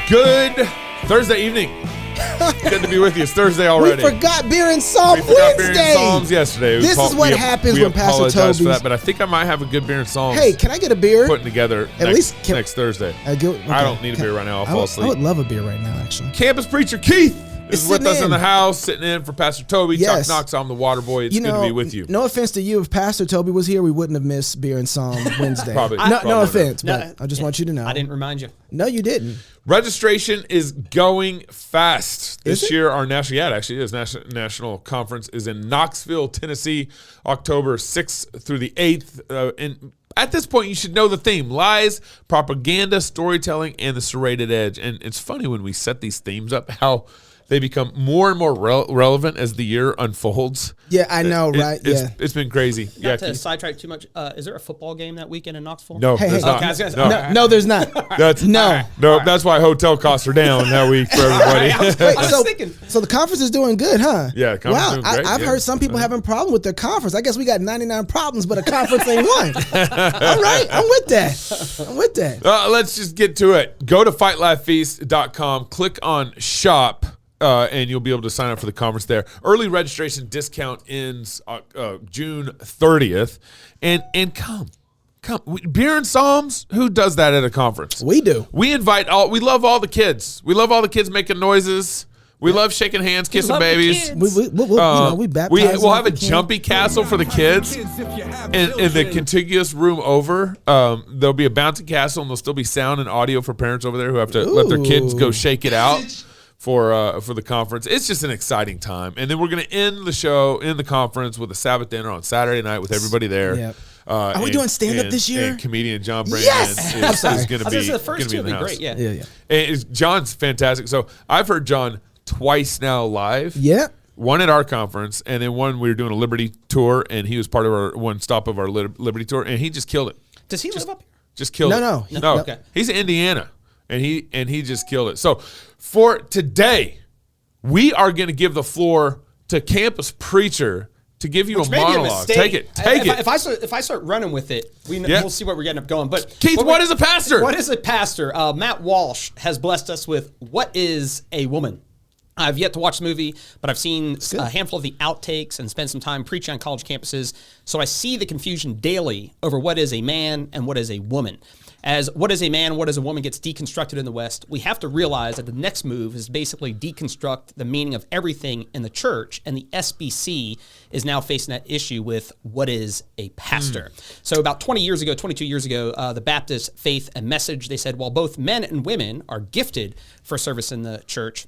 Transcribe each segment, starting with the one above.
Good Thursday evening. Good to be with you. It's Thursday already. We forgot Beer and Psalm We forgot Beer and Wednesday. Psalms yesterday. This is what happens when Pastor apologize for Toby's- that, but I think I might have a good Beer and Psalms Hey, can I get a beer? putting together next Thursday. I don't need a beer right now. I'll fall asleep. I would love a beer right now, actually. Campus preacher Keith is with us in the house, sitting in for Pastor Toby. Yes. Chuck Knox, I'm the water boy. It's good to be with you. No offense to you. If Pastor Toby was here, we wouldn't have missed Beer and Psalm Wednesday. Probably. No offense, No, but I just want you to know. I didn't remind you. No, you didn't. Registration is going fast. Is This it? year, our national conference is in Knoxville, Tennessee, October 6th through the 8th. And at this point, you should know the theme: lies, propaganda, storytelling, and the serrated edge. And it's funny when we set these themes up, how they become more and more relevant as the year unfolds. Yeah, I know, right? It's been crazy. Not to sidetrack too much. Is there a football game that weekend in Knoxville? No, Hey, there's hey. not. Okay, No, there's not. That's No. no. That's why hotel costs are down that week for everybody. Wait, I was thinking. so the conference is doing good, huh? Yeah, the conference wow. is doing great, I've yeah. heard some people having a problem with their conference. I guess we got 99 problems, but a conference ain't one. All right, I'm with that. Let's just get to it. Go to fightlifefeast.com, click on shop, and you'll be able to sign up for the conference there. Early registration discount ends June 30th. And come. Beer and Psalms, who does that at a conference? We do. We love all the kids. We love all the kids making noises. We love shaking hands, kissing love the babies. kids. We baptize We'll have a them if we can. jumpy castle for the kids. In the contiguous room over, there'll be a bouncy castle, and there'll still be sound and audio for parents over there who have to let their kids go shake it out for the conference. It's just an exciting time. And then we're going to end the conference with a Sabbath dinner on Saturday night with everybody there. Yep. Are we doing stand-up this year? And comedian John Brandon Yes! is going to I was be gonna say the first two in will the be house. great. Yeah. Yeah. John's fantastic. So I've heard John twice now live. Yeah. One at our conference, and then one we were doing a Liberty tour, and he was part of our one stop of our Liberty tour, and he just killed it. Does he live up here? Just killed it. No. Okay. He's in Indiana, and he just killed it. So for today, we are going to give the floor to campus preacher to give you a Maybe monologue. mistake. Take it. If I start running with it, we'll see what we're getting up going. But Keith, what is a pastor? What is a pastor? Matt Walsh has blessed us with What is a Woman? I've yet to watch the movie, but I've seen a handful of the outtakes and spent some time preaching on college campuses. So I see the confusion daily over what is a man and what is a woman. As what is a man, what is a woman gets deconstructed in the West, we have to realize that the next move is basically deconstruct the meaning of everything in the church, and the SBC is now facing that issue with what is a pastor. So about 22 years ago, the Baptist Faith and Message, they said, while both men and women are gifted for service in the church,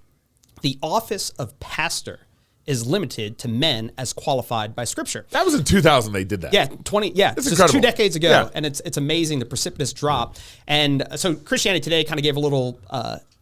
the office of pastor is limited to men as qualified by Scripture. That was in 2000 they did that. Yeah, it's just incredible. 2 decades ago, Yeah. and it's amazing, the precipitous drop. And so Christianity Today kind of gave a little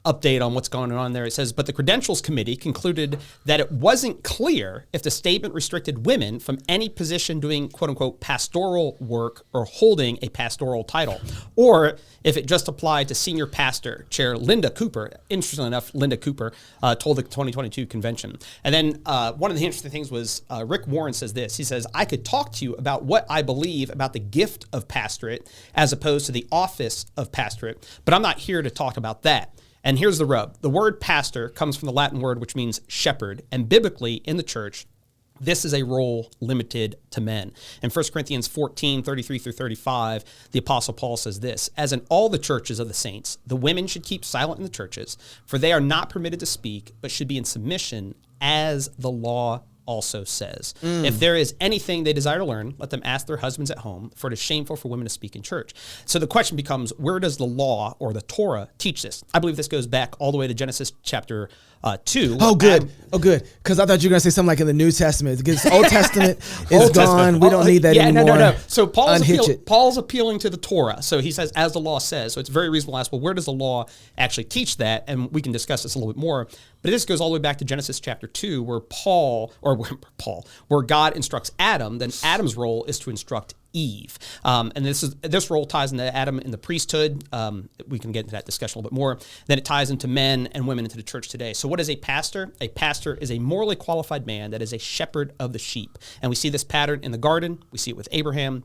update on what's going on there. It says, but the Credentials Committee concluded that it wasn't clear if the statement restricted women from any position doing quote-unquote pastoral work or holding a pastoral title, or if it just applied to senior pastor chair Linda Cooper. Interestingly enough, Linda Cooper told the 2022 convention. And then one of the interesting things was Rick Warren says this. He says, I could talk to you about what I believe about the gift of pastorate as opposed to the office of pastorate, but I'm not here to talk about that. And here's the rub. The word pastor comes from the Latin word which means shepherd, and biblically in the church, this is a role limited to men. In 1 Corinthians 14, 33 through 35, the Apostle Paul says this, as in all the churches of the saints, the women should keep silent in the churches, for they are not permitted to speak, but should be in submission as the law also says. If there is anything they desire to learn, let them ask their husbands at home, for it is shameful for women to speak in church. So the question becomes, where does the law or the Torah teach this? I believe this goes back all the way to Genesis chapter 2. Oh, good. Because I thought you were going to say something like in the New Testament. Because Old Testament is gone. We don't need that anymore. No. So Unhitch Paul's appealing to the Torah. So he says, as the law says. So it's very reasonable to ask, well, where does the law actually teach that? And we can discuss this a little bit more. But this goes all the way back to Genesis chapter 2, where God instructs Adam. Then Adam's role is to instruct Eve. And this role ties into Adam in the priesthood. We can get into that discussion a little bit more. Then it ties into men and women into the church today. So what is a pastor? A pastor is a morally qualified man that is a shepherd of the sheep. And we see this pattern in the garden. We see it with Abraham.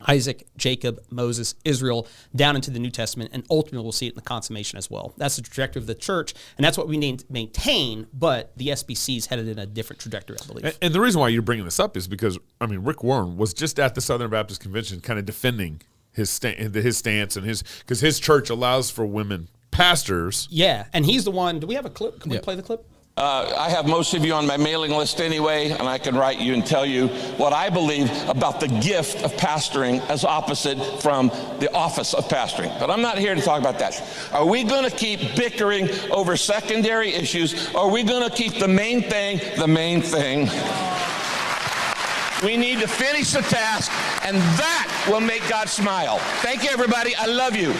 Isaac, Jacob, Moses, Israel, down into the New Testament, and ultimately we'll see it in the consummation as well. That's the trajectory of the church, and that's what we need to maintain, but the SBC is headed in a different trajectory, I believe. And the reason why you're bringing this up is because, I mean, Rick Warren was just at the Southern Baptist Convention kind of defending his stance and because his church allows for women pastors. Yeah, and he's the one. Do we have a clip? Can we play the clip? I have most of you on my mailing list anyway, and I can write you and tell you what I believe about the gift of pastoring as opposite from the office of pastoring. But I'm not here to talk about that. Are we going to keep bickering over secondary issues, or are we going to keep the main thing the main thing? We need to finish the task, and that will make God smile. Thank you, everybody. I love you.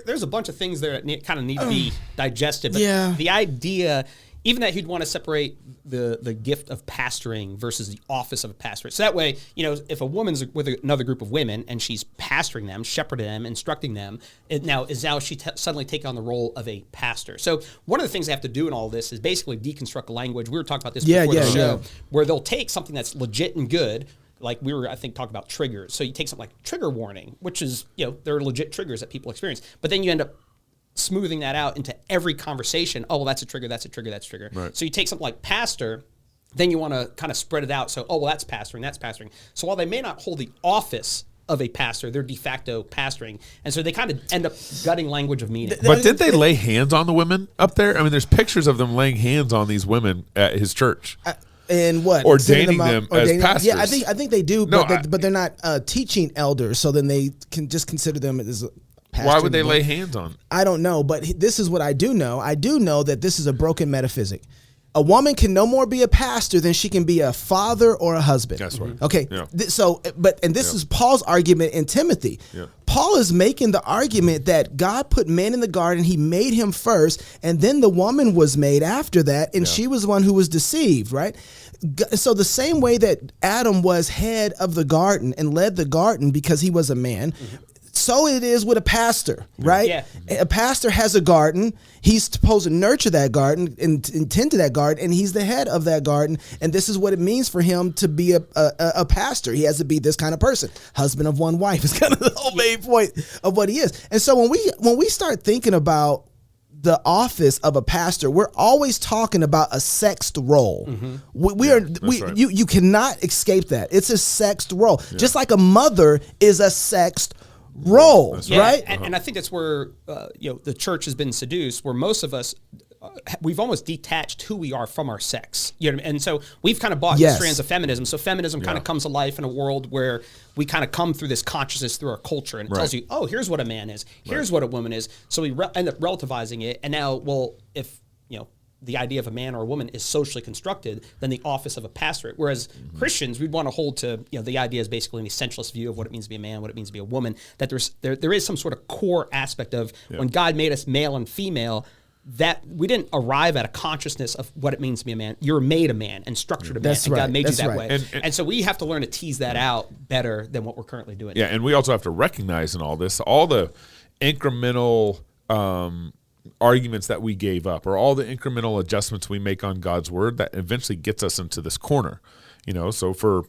There's a bunch of things there that kind of need to be digested. But Yeah. the idea, even that he'd want to separate the gift of pastoring versus the office of a pastor. So that way, if a woman's with another group of women and she's pastoring them, shepherding them, instructing them, now she suddenly taking on the role of a pastor. So one of the things they have to do in all this is basically deconstruct lange. We were talking about this before the show, where they'll take something that's legit and good. Like we were, I think, talking about triggers. So you take something like trigger warning, which is, there are legit triggers that people experience. But then you end up smoothing that out into every conversation. Oh, well, that's a trigger, that's a trigger, that's a trigger. Right. So you take something like pastor, then you want to kind of spread it out. So, oh, well, that's pastoring, that's pastoring. So while they may not hold the office of a pastor, they're de facto pastoring. And so they kind of end up gutting language of meaning. But did they lay hands on the women up there? I mean, there's pictures of them laying hands on these women at his church. And what? Ordaining them as pastors. Yeah, I think they do, No, but they're not teaching elders, so then they can just consider them as pastors. Why would they lay hands on? I don't know, but this is what I do know. I do know that this is a broken metaphysic. A woman can no more be a pastor than she can be a father or a husband. That's right. Okay. Yeah. This is Paul's argument in Timothy. Yeah. Paul is making the argument that God put man in the garden, he made him first, and then the woman was made after that, and she was the one who was deceived, right? So the same way that Adam was head of the garden and led the garden because he was a man, so it is with a pastor, right? Yeah. A pastor has a garden. He's supposed to nurture that garden and tend to that garden, and he's the head of that garden. And this is what it means for him to be a pastor. He has to be this kind of person. Husband of one wife is kind of the whole main point of what he is. And so when we start thinking about the office of a pastor, we're always talking about a sexed role. Right. You cannot escape that. It's a sexed role. Just like a mother is a sexed role, right? And I think that's where the church has been seduced, where most of us we've almost detached who we are from our sex. You know what I mean? And so we've kind of bought the strands of feminism. So feminism kind of comes to life in a world where we kind of come through this consciousness through our culture, and it tells you, oh, here's what a man is, here's what a woman is. So we end up relativizing it, and now, well, if the idea of a man or a woman is socially constructed, then the office of a pastorate. Whereas Christians, we'd want to hold to, the idea is basically an essentialist view of what it means to be a man, what it means to be a woman, that there is some sort of core aspect of when God made us male and female, that we didn't arrive at a consciousness of what it means to be a man. You're made a man and structured a man, and God made you that way. And so we have to learn to tease that out better than what we're currently doing. Yeah, and we also have to recognize in all this, all the incremental arguments that we gave up, or all the incremental adjustments we make on God's word that eventually gets us into this corner. So for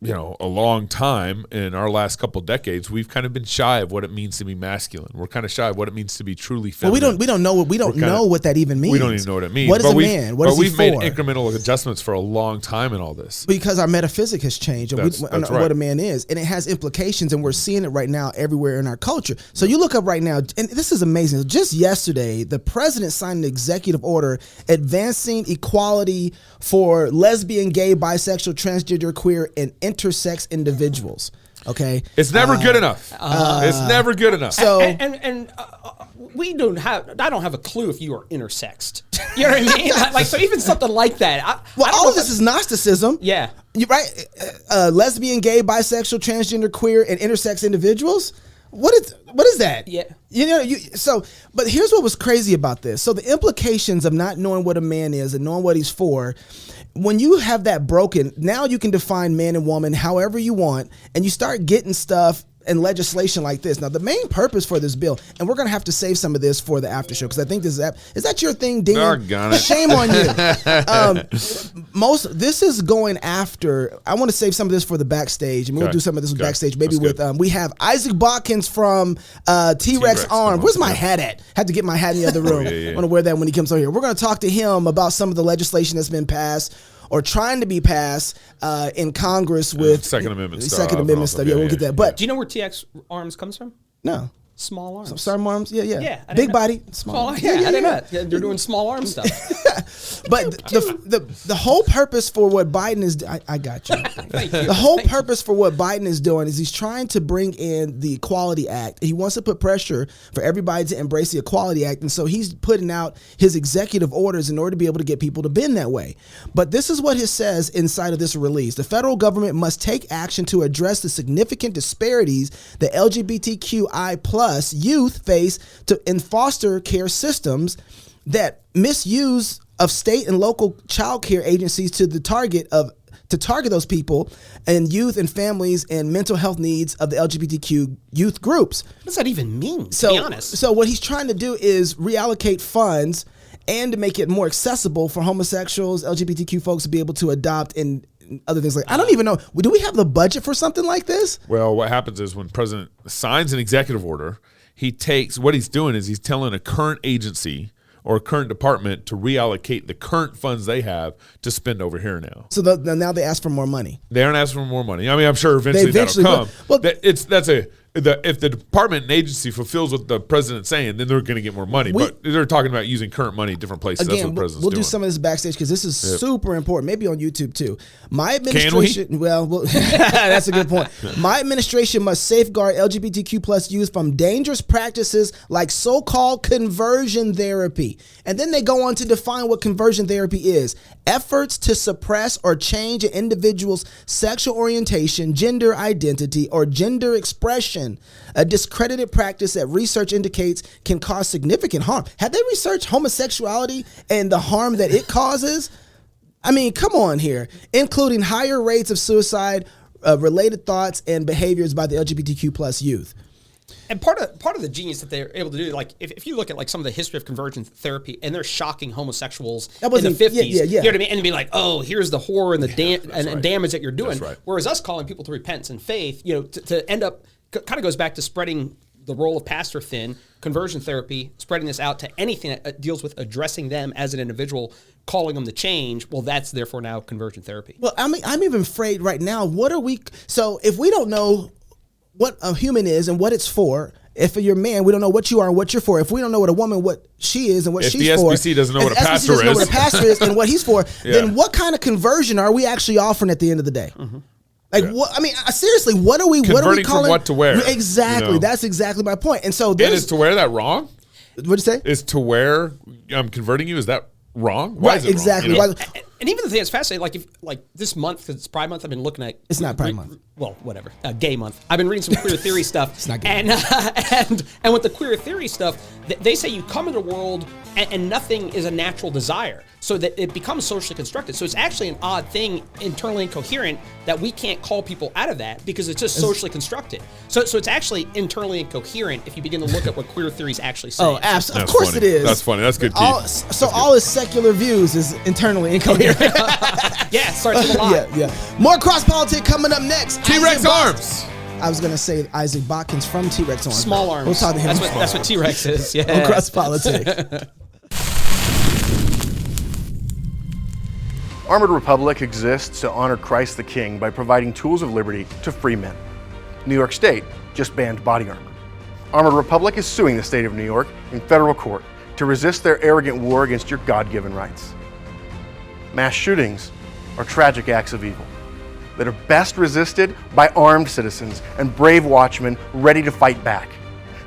a long time in our last couple decades, we've kind of been shy of what it means to be masculine. We're kind of shy of what it means to be truly feminine. Well, we don't know what that even means. We don't even know what it means. What is a man? What is he for? But we've made incremental adjustments for a long time in all this. Because our metaphysic has changed on what a man is, and it has implications, and we're seeing it right now everywhere in our culture. So you look up right now, and this is amazing. Just yesterday, the president signed an executive order advancing equality for lesbian, gay, bisexual, transgender, queer, and intersex individuals. Okay, it's never good enough. It's never good enough. So we don't have. I don't have a clue if you are intersexed. You know what I mean? Like, so even something like that. All of this is Gnosticism. Yeah, you right. Lesbian, gay, bisexual, transgender, queer, and intersex individuals. What is that? Yeah. But here's what was crazy about this. So the implications of not knowing what a man is and knowing what he's for, when you have that broken, now you can define man and woman however you want, and you start getting stuff and legislation like this. Now, the main purpose for this bill, and we're going to have to save some of this for the after show, because I think this is that your thing, Dean? Doggone it. Shame on you. This is going after, I want to save some of this for the backstage, and we'll do some of this backstage, maybe with, we have Isaac Botkins from T-Rex Arms. Where's my hat at? Had to get my hat in the other room. I want to wear that when he comes over here. We're going to talk to him about some of the legislation that's been passed or trying to be passed in Congress with Second Amendment stuff. Second Amendment stuff. Yeah, we'll get that. But do you know where TX Arms comes from? No. Small arms. Small arms? Yeah. I Big body, small. I didn't know that. They're doing small arm stuff. But the whole purpose for what Biden is, I got you. Thank you. The whole purpose for what Biden is doing is he's trying to bring in the Equality Act. He wants to put pressure for everybody to embrace the Equality Act. And so he's putting out his executive orders in order to be able to get people to bend that way. But this is what it says inside of this release. The federal government must take action to address the significant disparities that LGBTQI+ youth face in foster care systems that misuse of state and local child care agencies to target those people and youth and families and mental health needs of the LGBTQ youth groups. What does that even mean, to be honest? So what he's trying to do is reallocate funds and to make it more accessible for homosexuals, LGBTQ folks to be able to adopt and other things I don't even know. Do we have the budget for something like this? Well, what happens is when the president signs an executive order, what he's doing is he's telling a current agency or a current department to reallocate the current funds they have to spend over here now. So now they ask for more money. They aren't asking for more money. I mean, I'm sure eventually that'll come. If the department and agency fulfills what the president's saying, then they're going to get more money. But they're talking about using current money in different places. Again, that's what the president's we'll doing. do some of this backstage because this is super important. Maybe on YouTube too. My administration. Can we? Well, that's a good point. My administration must safeguard LGBTQ+ youth from dangerous practices like so-called conversion therapy. And then they go on to define what conversion therapy is: efforts to suppress or change an individual's sexual orientation, gender identity, or gender expression. A discredited practice that research indicates can cause significant harm. Have they researched homosexuality and the harm that it causes? I mean, come on here. Including higher rates of suicide, related thoughts, and behaviors by the LGBTQ+ youth. And part of the genius that they're able to do, like if you look at like some of the history of conversion therapy, and they're shocking homosexuals in the 50s, you know what I mean, and be like, oh, here's the horror and the damage that you're doing. Right. Whereas us calling people to repentance and faith, to end up kind of goes back to spreading the role of pastor thin, conversion therapy, spreading this out to anything that deals with addressing them as an individual, calling them to change. Well, that's therefore now conversion therapy. Well, I'm even afraid right now. So if we don't know what a human is and what it's for, if you're a man, we don't know what you are and what you're for. If we don't know what a woman, what she is and what she's for. If the SBC doesn't know what a pastor is. Know what a pastor is and what he's for, then what kind of conversion are we actually offering at the end of the day? Mm-hmm. What? I mean, seriously, what are we converting calling? From what to wear? Exactly. That's exactly my point. And so is to wear that wrong? What'd you say? Is to wear I'm converting you? Is that wrong? Why is it exactly. wrong? And even the thing that's fascinating, like this month, because it's Pride Month, I've been looking at. It's not Pride Month. Well, whatever. Gay Month. I've been reading some queer theory stuff. It's not gay. And with the queer theory stuff, they say you come into the world and nothing is a natural desire, so that it becomes socially constructed. So it's actually an odd thing, internally incoherent, that we can't call people out of that because it's just socially constructed. So it's actually internally incoherent if you begin to look at what queer theory is actually saying. Oh, absolutely. Of course funny. it is. That's funny. That's good. All his secular views is internally incoherent. Yeah, starts with a lot. Yeah. More cross politics coming up next. T-Rex Arms. I was gonna say Isaac Botkins from T-Rex Arms. Small arms. We'll talk to him. That's what T-Rex is. Yeah. On cross politics. Armored Republic exists to honor Christ the King by providing tools of liberty to free men. New York State just banned body armor. Armored Republic is suing the state of New York in federal court to resist their arrogant war against your God-given rights. Mass shootings are tragic acts of evil that are best resisted by armed citizens and brave watchmen ready to fight back.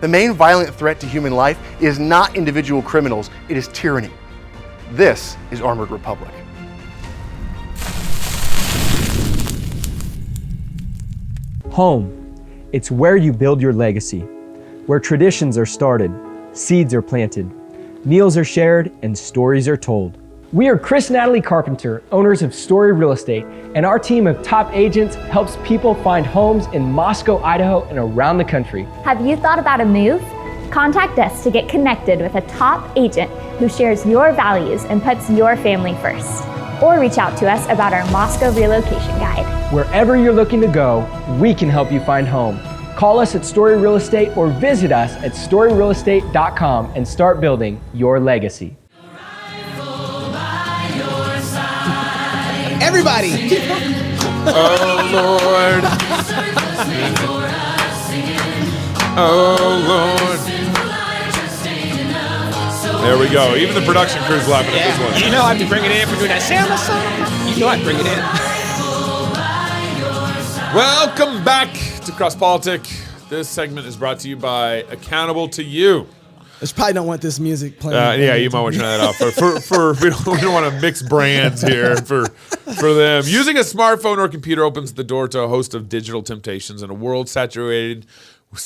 The main violent threat to human life is not individual criminals, it is tyranny. This is Armored Republic. Home. It's where you build your legacy, where traditions are started, seeds are planted, meals are shared, and stories are told. We are Chris and Natalie Carpenter, owners of Story Real Estate, and our team of top agents helps people find homes in Moscow, Idaho, and around the country. Have you thought about a move? Contact us to get connected with a top agent who shares your values and puts your family first. Or reach out to us about our Moscow relocation guide. Wherever you're looking to go, we can help you find home. Call us at Story Real Estate or visit us at storyrealestate.com and start building your legacy. Everybody. Oh, Lord. Oh, Lord. There we go. Even the production crew's laughing at this one. You know I have to bring it in for doing that Santa song. You know I bring it in. Welcome back to Cross Politic. This segment is brought to you by Accountable to You. I probably don't want this music playing. Yeah, you might want to turn that off. We don't want to mix brands here for them. Using a smartphone or computer opens the door to a host of digital temptations in a world saturated with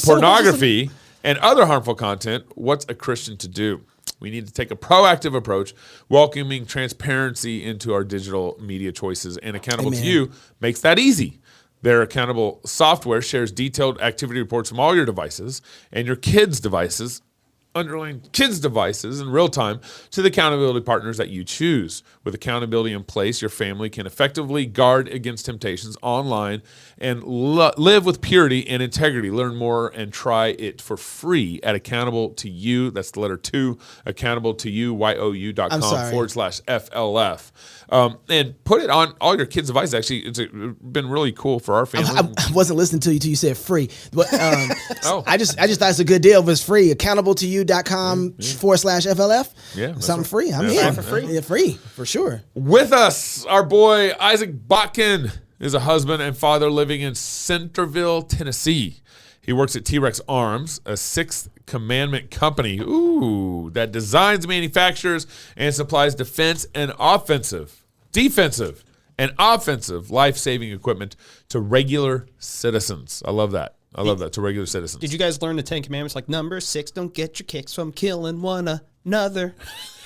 pornography and other harmful content. What's a Christian to do? We need to take a proactive approach, welcoming transparency into our digital media choices, and Accountable to You makes that easy. Their accountable software shares detailed activity reports from all your devices and your kids' devices, underlying kids' devices in real time to the accountability partners that you choose. With accountability in place, your family can effectively guard against temptations online and live with purity and integrity. Learn more and try it for free at Accountable to You. That's the letter 2, accountabletoyou.com/FLF. And put it on all your kids' devices. Actually, it's been really cool for our family. I wasn't listening to you till you said free. But I just thought it's a good deal. If it's free, accountabletoyou.com/FLF. Yeah, something right. free. I'm in for free. Yeah, free for sure. With us, our boy Isaac Botkin is a husband and father living in Centerville, Tennessee. He works at T-Rex Arms, a Sixth Commandment company, that designs, manufactures, and supplies defensive and offensive life-saving equipment to regular citizens. I love that. To regular citizens. Did you guys learn the 10 Commandments? Like number 6, don't get your kicks from killing one another.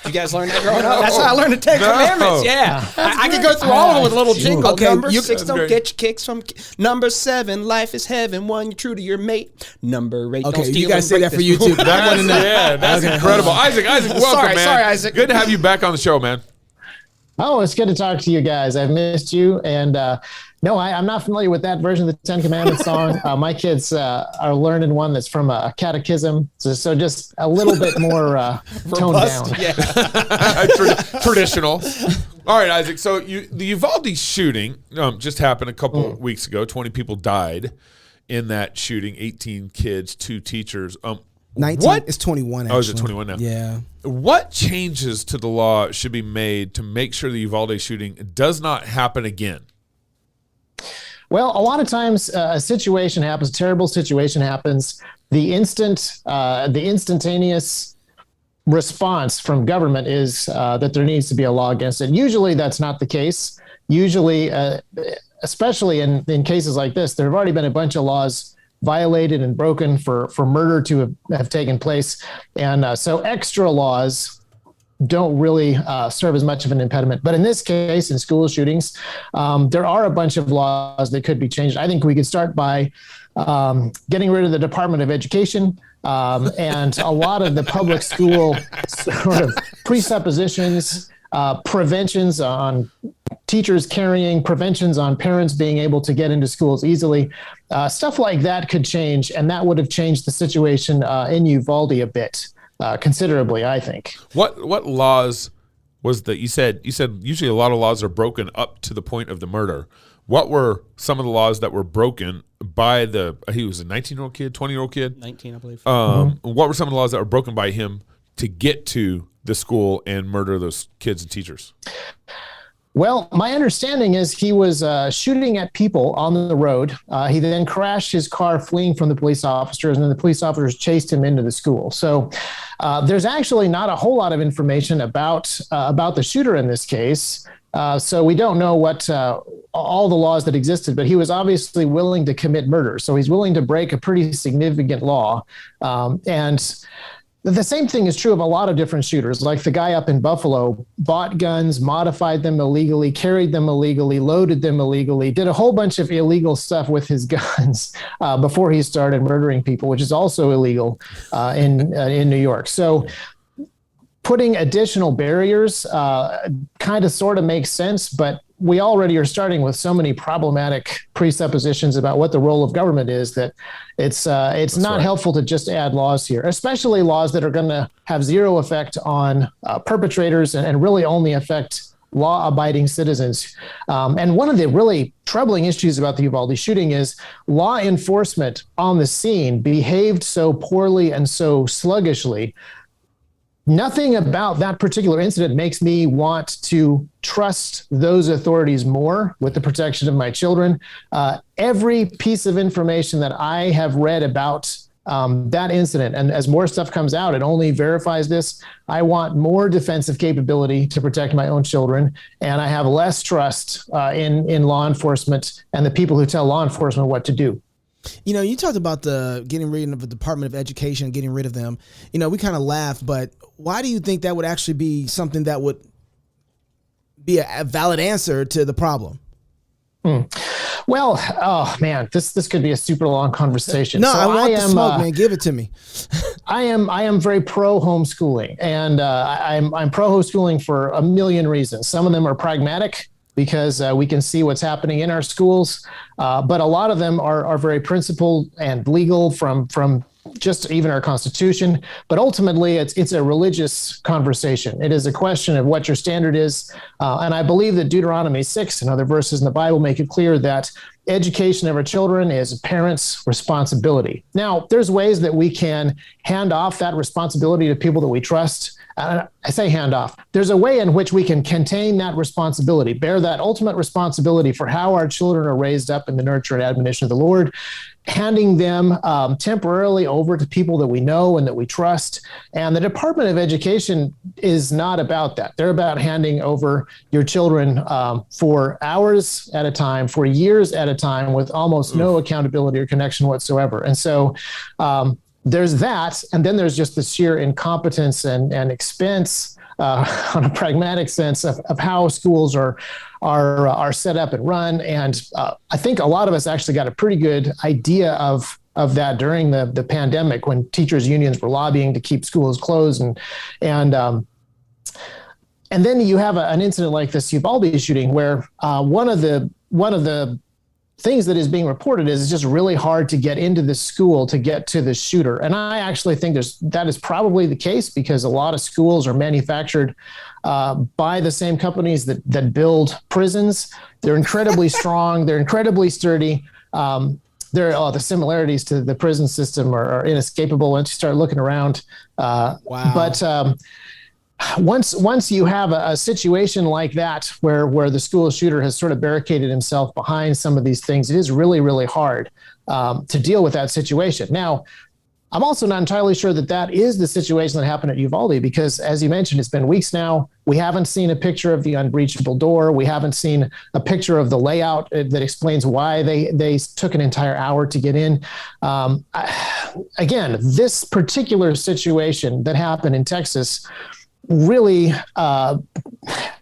Did you guys learn that growing up? That's how I learned the 10 Commandments. Yeah. I could go through all of them with a little jingle. Okay, number 6, that's don't great. get your kicks from... Number 7, life is heaven. 1, you're true to your mate. Number 8, don't steal. You guys say and that break for this YouTube. That's incredible. Isaac, welcome, man. Sorry, Isaac. Good to have you back on the show, man. Oh, it's good to talk to you guys. I've missed you. And no, I'm not familiar with that version of the 10 Commandments song. My kids are learning one that's from a catechism. So just a little bit more toned down. Yeah. Traditional. All right, Isaac. So the Uvalde shooting just happened a couple of weeks ago. 20 people died in that shooting. 18 kids, 2 teachers. 19. What? It's 21. Actually. Oh, is it 21 now? Yeah. What changes to the law should be made to make sure the Uvalde shooting does not happen again? Well, a lot of times a situation happens, a terrible situation happens. The instantaneous response from government is that there needs to be a law against it. Usually that's not the case. Usually, especially in cases like this, there have already been a bunch of laws violated and broken for murder to have taken place. And so extra laws don't really serve as much of an impediment. But in this case, in school shootings, there are a bunch of laws that could be changed. I think we could start by getting rid of the Department of Education and a lot of the public school sort of presuppositions, preventions on teachers carrying, preventions on parents being able to get into schools easily. Stuff like that could change, and that would have changed the situation in Uvalde a bit, considerably, I think. What laws was that you said usually a lot of laws are broken up to the point of the murder. What were some of the laws that were broken by he was a 19-year-old kid, 20-year-old kid? 19, I believe. What were some of the laws that were broken by him to get to the school and murder those kids and teachers? Well, my understanding is he was shooting at people on the road. He then crashed his car fleeing from the police officers, and then the police officers chased him into the school. So there's actually not a whole lot of information about the shooter in this case. So we don't know what all the laws that existed, but he was obviously willing to commit murder. So he's willing to break a pretty significant law. And The same thing is true of a lot of different shooters. Like the guy up in Buffalo bought guns, modified them illegally, carried them illegally, loaded them illegally, did a whole bunch of illegal stuff with his guns before he started murdering people, which is also illegal in New York. So putting additional barriers kind of sort of makes sense, but we already are starting with so many problematic presuppositions about what the role of government is that it's not helpful to just add laws here, especially laws that are going to have zero effect on perpetrators and really only affect law-abiding citizens. And one of the really troubling issues about the Uvalde shooting is law enforcement on the scene behaved so poorly and so sluggishly. Nothing about that particular incident makes me want to trust those authorities more with the protection of my children. Every piece of information that I have read about that incident, and as more stuff comes out, it only verifies this. I want more defensive capability to protect my own children, and I have less trust in law enforcement and the people who tell law enforcement what to do. You know, you talked about the getting rid of the Department of Education, getting rid of them. You know, we kind of laughed, but why do you think that would actually be something that would be a valid answer to the problem? Well, oh man, this could be a super long conversation. No, so I want the smoke, man. Give it to me. I am very pro homeschooling, and I'm pro homeschooling for a million reasons. Some of them are pragmatic, because we can see what's happening in our schools. But a lot of them are very principled and legal from just even our Constitution. But ultimately, it's a religious conversation. It is a question of what your standard is. And I believe that Deuteronomy 6 and other verses in the Bible make it clear that education of our children is a parent's responsibility. Now, there's ways that we can hand off that responsibility to people that we trust. I say hand off. There's a way in which we can contain that responsibility, bear that ultimate responsibility for how our children are raised up in the nurture and admonition of the Lord, handing them temporarily over to people that we know and that we trust. And the Department of Education is not about that. They're about handing over your children for hours at a time, for years at a time, with almost no accountability or connection whatsoever. And so there's that, and then there's just the sheer incompetence and expense on a pragmatic sense of how schools are set up and run. And I think a lot of us actually got a pretty good idea of that during the pandemic, when teachers' unions were lobbying to keep schools closed, and then you have an incident like this Uvalde shooting, where one of the things that is being reported is it's just really hard to get into the school to get to the shooter. And I actually think that is probably the case, because a lot of schools are manufactured by the same companies that build prisons. They're incredibly strong. They're incredibly sturdy. The similarities to the prison system are inescapable once you start looking around. Wow. But once you have a situation like that, where the school shooter has sort of barricaded himself behind some of these things, it is really, really hard to deal with that situation. Now, I'm also not entirely sure that is the situation that happened at Uvalde, because, as you mentioned, it's been weeks now. We haven't seen a picture of the unbreachable door. We haven't seen a picture of the layout that explains why they took an entire hour to get in. Again, this particular situation that happened in Texas, really a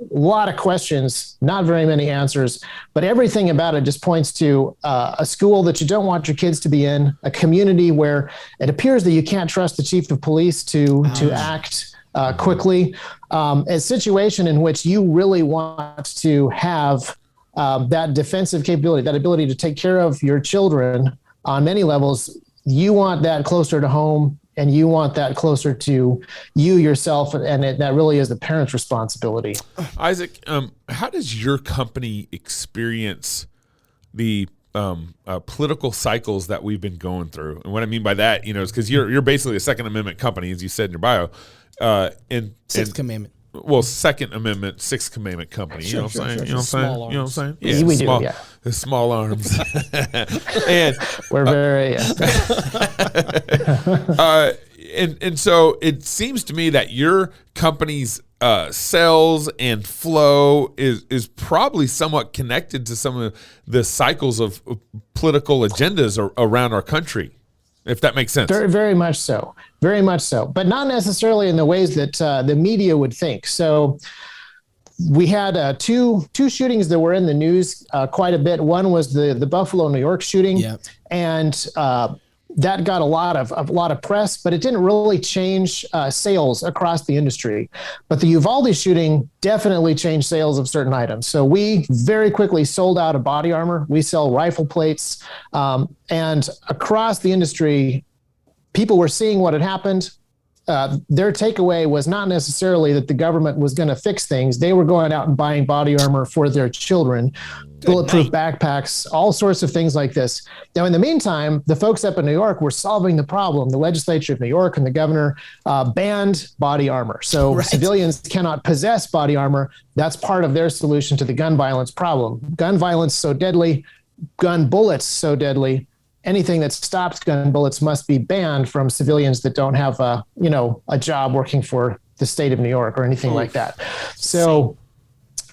lot of questions, not very many answers, but everything about it just points to a school that you don't want your kids to be in, a community where it appears that you can't trust the chief of police to act quickly, a situation in which you really want to have that defensive capability, that ability to take care of your children on many levels. You want that closer to home, and you want that closer to you yourself, and that really is the parent's responsibility. Isaac, how does your company experience the political cycles that we've been going through? And what I mean by that, is because you're basically a Second Amendment company, as you said in your bio. Sixth Commandment. Well, Second Amendment, Sixth Commandment company. You know what I'm saying? You know what I'm saying? Yeah, we do. Yeah, the small arms. And we're very. And so it seems to me that your company's sales and flow is probably somewhat connected to some of the cycles of political agendas around our country. if that makes sense. Very, very much so. Very much so. But not necessarily in the ways that the media would think. So we had two shootings that were in the news quite a bit. One was the Buffalo, New York shooting. Yep. And that got a lot of press, but it didn't really change sales across the industry. But the Uvalde shooting definitely changed sales of certain items. So we very quickly sold out of body armor. We sell rifle plates, and across the industry, people were seeing what had happened. Their takeaway was not necessarily that the government was going to fix things. They were going out and buying body armor for their children, bulletproof backpacks, all sorts of things like this. Now, in the meantime, the folks up in New York were solving the problem. The legislature of New York and the governor banned body armor. So civilians cannot possess body armor. That's part of their solution to the gun violence problem. Gun violence so deadly, gun bullets so deadly. Anything that stops gun bullets must be banned from civilians that don't have a job working for the state of New York or anything like that. So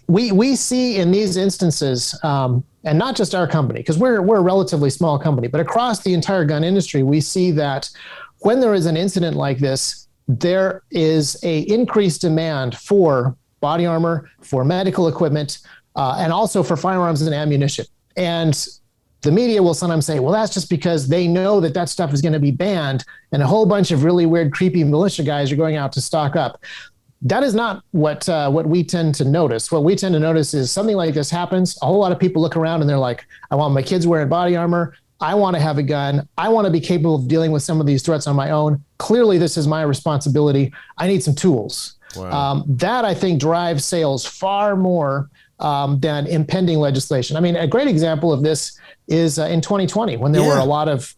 we see in these instances, and not just our company, because we're a relatively small company, but across the entire gun industry, we see that when there is an incident like this, there is a increased demand for body armor, for medical equipment, and also for firearms and ammunition. And the media will sometimes say, well, that's just because they know that stuff is going to be banned and a whole bunch of really weird, creepy militia guys are going out to stock up. That is not what we tend to notice. What we tend to notice is something like this happens. A whole lot of people look around and they're like, I want my kids wearing body armor. I want to have a gun. I want to be capable of dealing with some of these threats on my own. Clearly, this is my responsibility. I need some tools. Wow. That, I think, drives sales far more than impending legislation. I mean, a great example of this is in 2020 when there were a lot of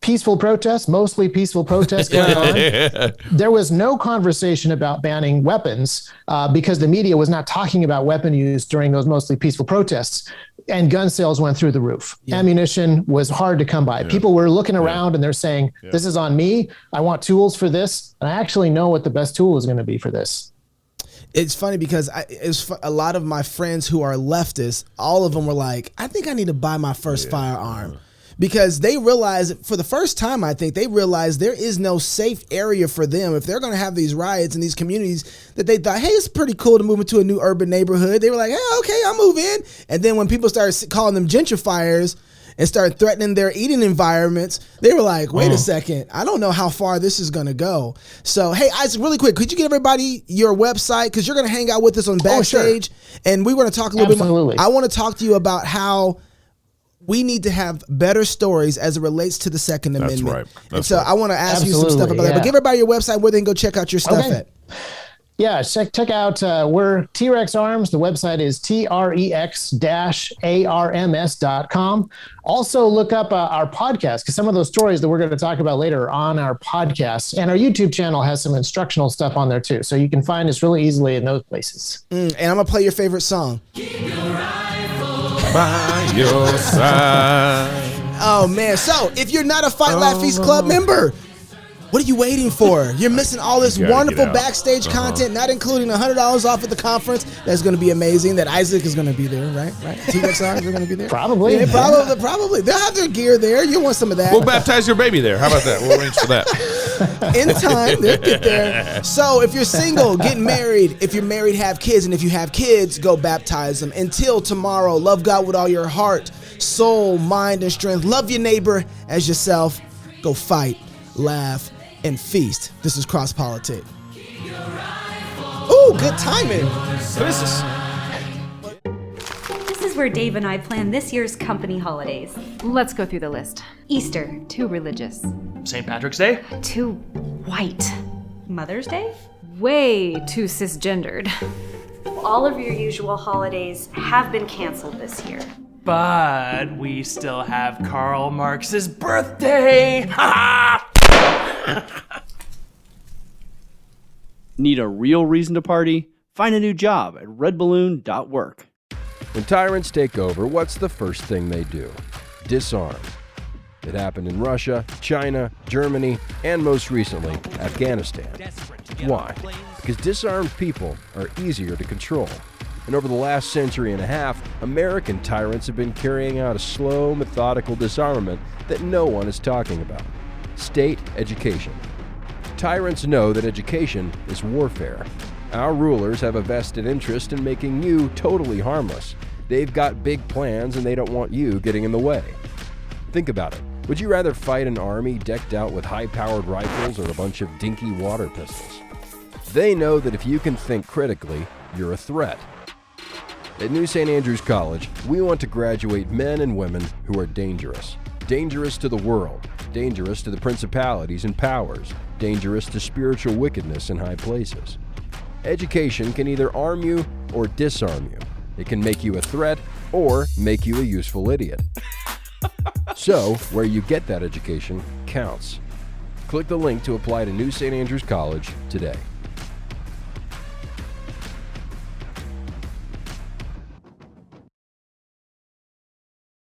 peaceful protests, mostly peaceful protests going on. There was no conversation about banning weapons because the media was not talking about weapon use during those mostly peaceful protests. And gun sales went through the roof. Ammunition was hard to come by. People were looking around and they're saying, this is on me. I want tools for this. And I actually know what the best tool is going to be for this. It's funny because a lot of my friends who are leftists, all of them were like, I think I need to buy my first firearm. Because they realize, for the first time, I think, they realize there is no safe area for them. If they're going to have these riots in these communities that they thought, hey, it's pretty cool to move into a new urban neighborhood. They were like, hey, okay, I'll move in. And then when people started calling them gentrifiers and started threatening their eating environments, they were like, wait a second, I don't know how far this is going to go. So, hey, Isaac, really quick, could you give everybody your website? Because you're going to hang out with us on Backstage. And we want to talk a little bit more. I want to talk to you about how we need to have better stories as it relates to the Second Amendment. That's right. And so I want to ask you some stuff about that. But give everybody your website where they can go check out your stuff at. Yeah, check out, we're T-Rex Arms. The website is trex-arms.com. Also look up our podcast, because some of those stories that we're going to talk about later are on our podcast. And our YouTube channel has some instructional stuff on there too. So you can find us really easily in those places. And I'm going to play your favorite song. Keep your rifle by your side. Oh, man. So if you're not a Fight Laugh Feast Club member, what are you waiting for? You're missing all this wonderful backstage content, not including $100 off at the conference. That's going to be amazing. That Isaac is going to be there, right? T-Rex Arms are going to be there? Probably. Yeah, probably. They'll have their gear there. You'll want some of that. We'll baptize your baby there. How about that? We'll arrange for that. In time, they'll get there. So if you're single, get married. If you're married, have kids. And if you have kids, go baptize them. Until tomorrow, love God with all your heart, soul, mind, and strength. Love your neighbor as yourself. Go fight, laugh, and feast. This is Cross Politic. Ooh, good timing. Who is this? This is where Dave and I plan this year's company holidays. Let's go through the list. Easter. Too religious. St. Patrick's Day. Too white. Mother's Day. Way too cisgendered. All of your usual holidays have been canceled this year. But we still have Karl Marx's birthday! Ha! Need a real reason to party? Find a new job at redballoon.work. When tyrants take over, what's the first thing they do? Disarm. It happened in Russia, China, Germany, and most recently, Afghanistan. Why? Because disarmed people are easier to control. And over the last century and a half, American tyrants have been carrying out a slow, methodical disarmament that no one is talking about. state education. Tyrants know that education is warfare. Our rulers have a vested interest in making you totally harmless. They've got big plans and they don't want you getting in the way. Think about it. Would you rather fight an army decked out with high-powered rifles or a bunch of dinky water pistols? They know that if you can think critically, you're a threat. At New St. Andrews College, we want to graduate men and women who are dangerous. Dangerous to the world, dangerous to the principalities and powers, dangerous to spiritual wickedness in high places. Education can either arm you or disarm you. It can make you a threat or make you a useful idiot. So, where you get that education counts. Click the link to apply to New St. Andrews College today.